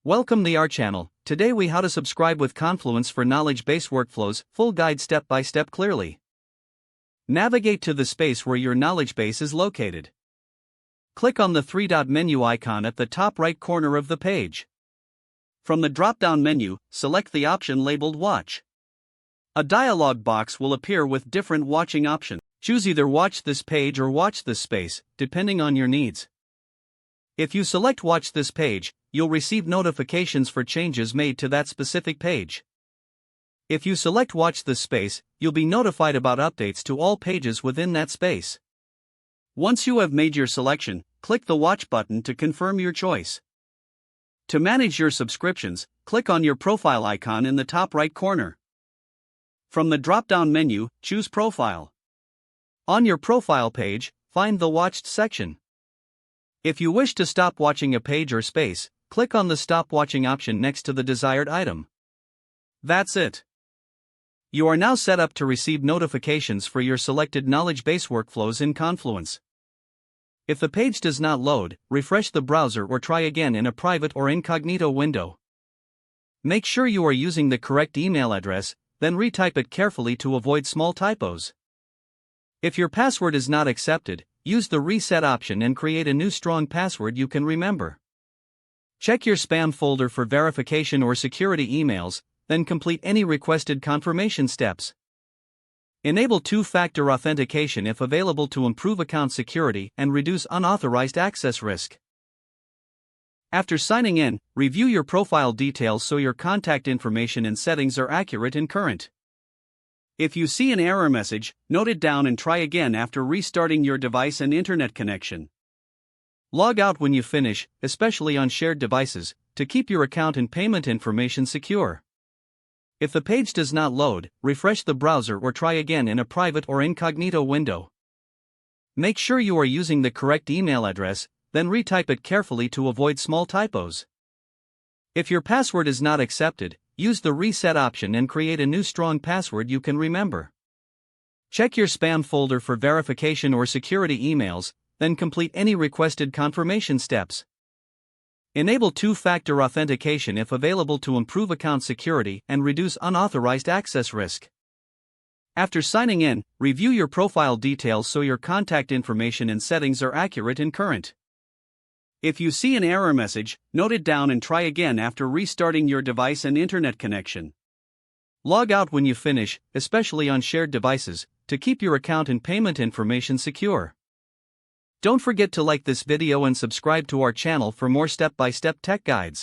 Welcome to our channel. Today we how to subscribe with Confluence for knowledge base workflows, full guide step by step clearly. Navigate to the space where your knowledge base is located. Click on the three-dot menu icon at the top right corner of the page. From the drop-down menu, select the option labeled Watch. A dialog box will appear with different watching options. Choose either Watch this page or Watch this space, depending on your needs. If you select Watch this page, you'll receive notifications for changes made to that specific page. If you select Watch this space, you'll be notified about updates to all pages within that space. Once you have made your selection, click the Watch button to confirm your choice. To manage your subscriptions, click on your profile icon in the top right corner. From the drop-down menu, choose Profile. On your profile page, find the Watched section. If you wish to stop watching a page or space, click on the Stop Watching option next to the desired item. That's it. You are now set up to receive notifications for your selected knowledge base workflows in Confluence. If the page does not load, refresh the browser or try again in a private or incognito window. Make sure you are using the correct email address, then retype it carefully to avoid small typos. If your password is not accepted, use the Reset option and create a new strong password you can remember. Check your spam folder for verification or security emails, then complete any requested confirmation steps. Enable two-factor authentication if available to improve account security and reduce unauthorized access risk. After signing in, review your profile details so your contact information and settings are accurate and current. If you see an error message, note it down and try again after restarting your device and internet connection. Log out when you finish, especially on shared devices, to keep your account and payment information secure. If the page does not load, refresh the browser or try again in a private or incognito window. Make sure you are using the correct email address, then retype it carefully to avoid small typos. If your password is not accepted, use the Reset option and create a new strong password you can remember. Check your spam folder for verification or security emails, then complete any requested confirmation steps. Enable two-factor authentication if available to improve account security and reduce unauthorized access risk. After signing in, review your profile details so your contact information and settings are accurate and current. If you see an error message, note it down and try again after restarting your device and internet connection. Log out when you finish, especially on shared devices, to keep your account and payment information secure. Don't forget to like this video and subscribe to our channel for more step-by-step tech guides.